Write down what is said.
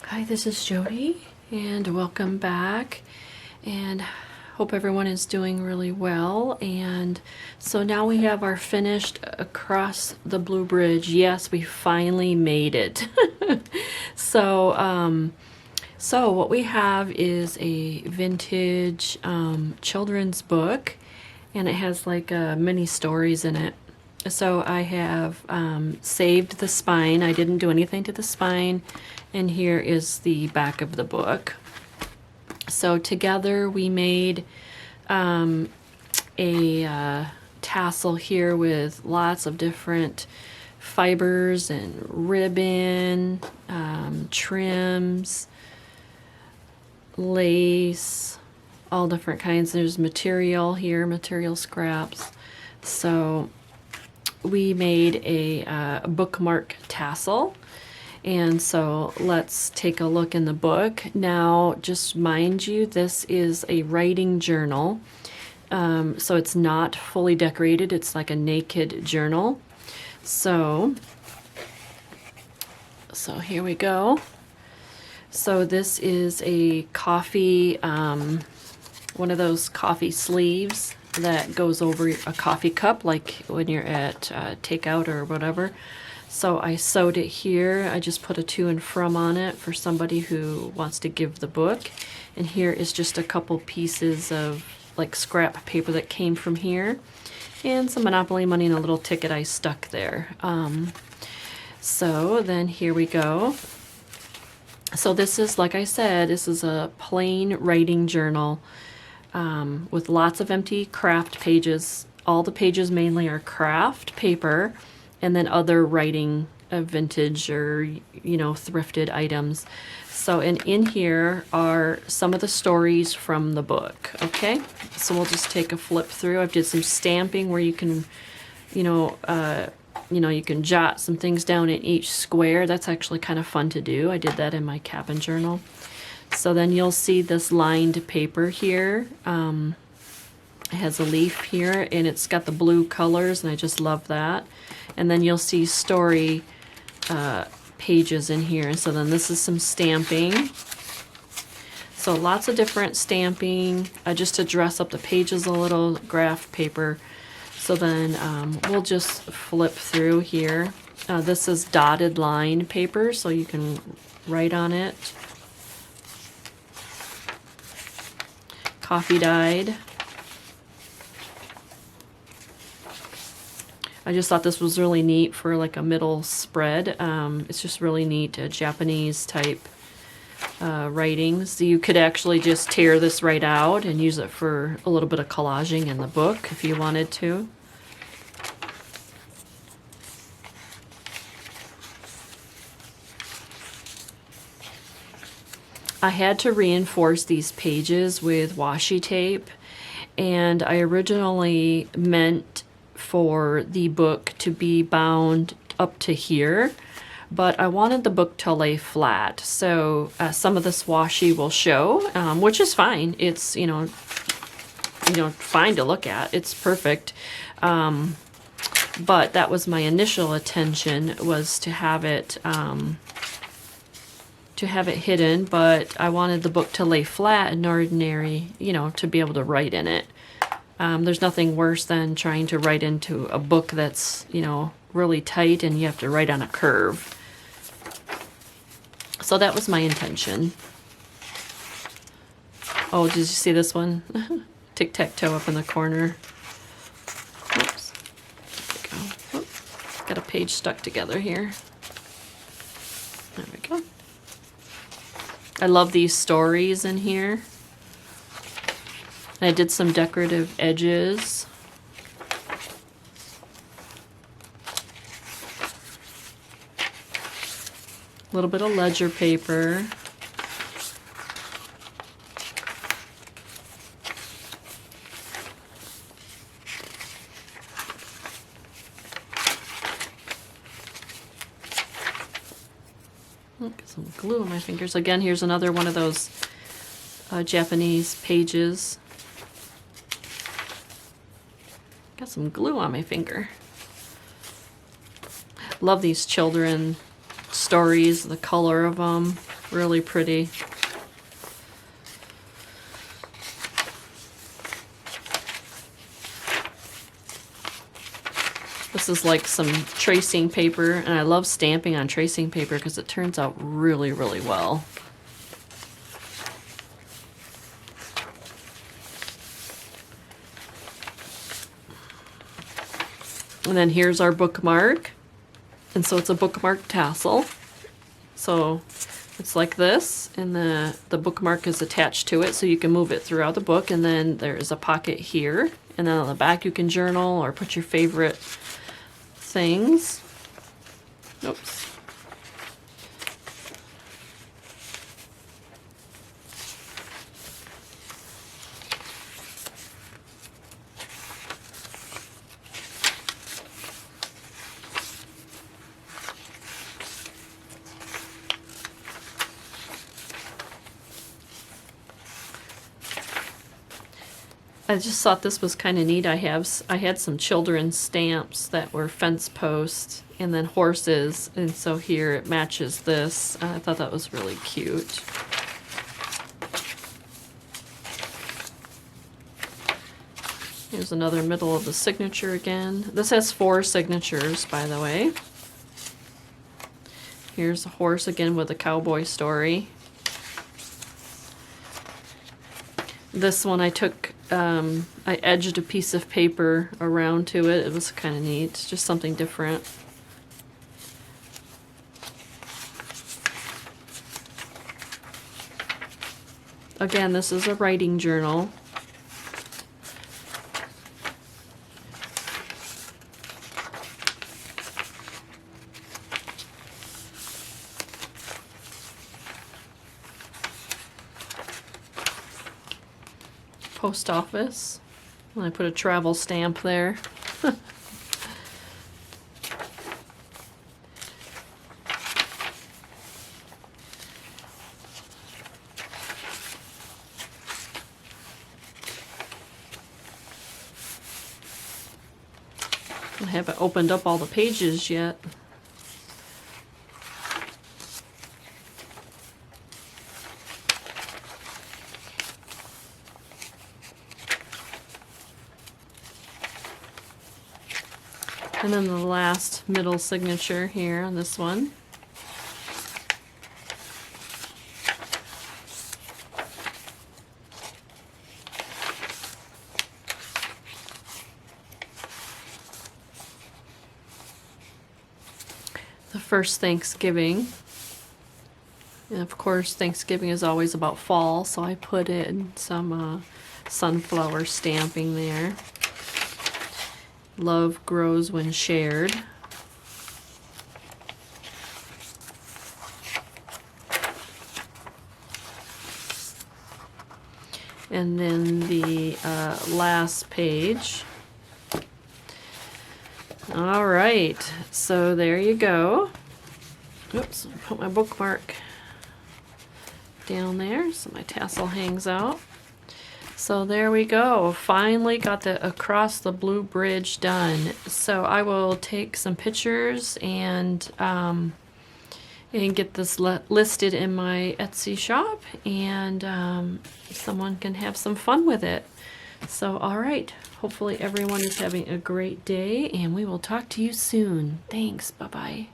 Hi, this is Jody, and welcome back. And hope everyone is doing really well. And so now we have our finished Across the Blue Bridge. Yes, we finally made it. So what we have is a vintage children's book, and it has like mini stories in it. So I have saved the spine. I didn't do anything to the spine. And here is the back of the book. So together we made a tassel here with lots of different fibers and ribbon, trims, lace, all different kinds. There's material here, material scraps. So we made a bookmark tassel. And so let's take a look in the book. Now, just mind you, this is a writing journal. So it's not fully decorated. It's like a naked journal. So here we go. So this is a coffee, one of those coffee sleeves that goes over a coffee cup, like when you're at takeout or whatever. So I sewed it here. I just put a to and from on it for somebody who wants to give the book. And here is just a couple pieces of like scrap paper that came from here. And some Monopoly money and a little ticket I stuck there. So then here we go. So this is, like I said, this is a plain writing journal with lots of empty craft pages. All the pages mainly are craft paper, and then other writing vintage or, you know, thrifted items. So, and in here are some of the stories from the book, okay? So we'll just take a flip through. I've did some stamping where you can, you can jot some things down in each square. That's actually kind of fun to do. I did that in my cabin journal. So then you'll see this lined paper here. It has a leaf here, and it's got the blue colors, and I just love that. And then you'll see story pages in here. And so then this is some stamping. So lots of different stamping just to dress up the pages a little, graph paper. So then we'll just flip through here. This is dotted line paper, so you can write on it. Coffee dyed. I just thought this was really neat for like a middle spread. It's just really neat, Japanese type writings. So you could actually just tear this right out and use it for a little bit of collaging in the book if you wanted to. I had to reinforce these pages with washi tape, and I originally meant for the book to be bound up to here, but I wanted the book to lay flat. So some of this washi will show, which is fine. It's, fine to look at. It's perfect. But that was my initial intention, was to have it hidden, but I wanted the book to lay flat and ordinary, to be able to write in it. There's nothing worse than trying to write into a book that's, really tight and you have to write on a curve. So that was my intention. Oh, did you see this one? Tic-tac-toe up in the corner. Oops. There we go. Oops. Got a page stuck together here. There we go. I love these stories in here. And I did some decorative edges. A little bit of ledger paper. Get some glue on my fingers. Again, here's another one of those Japanese pages. Got some glue on my finger. Love these children stories, the color of them. Really pretty. This is like some tracing paper, and I love stamping on tracing paper because it turns out really, really well. And then here's our bookmark. And so it's a bookmark tassel. So it's like this, and the bookmark is attached to it so you can move it throughout the book, and then there's a pocket here. And then on the back you can journal or put your favorite things. Oops. I just thought this was kind of neat. I had some children's stamps that were fence posts and then horses, and so here it matches this. I thought that was really cute. Here's another middle of the signature again. This has 4 signatures, by the way. Here's a horse again with a cowboy story. This one I took, I edged a piece of paper around to it. It was kind of neat, just something different. Again, this is a writing journal. Post office. And I put a travel stamp there. I haven't opened up all the pages yet. And then the last middle signature here on this one. The first Thanksgiving. And of course, Thanksgiving is always about fall, so I put in some sunflower stamping there. Love grows when shared. And then the last page. All right, so there you go. Oops, put my bookmark down there so my tassel hangs out. So there we go. Finally got the Across the Blue Bridge done. So I will take some pictures and get this listed in my Etsy shop, and someone can have some fun with it. So all right, hopefully everyone is having a great day, and we will talk to you soon. Thanks. Bye-bye.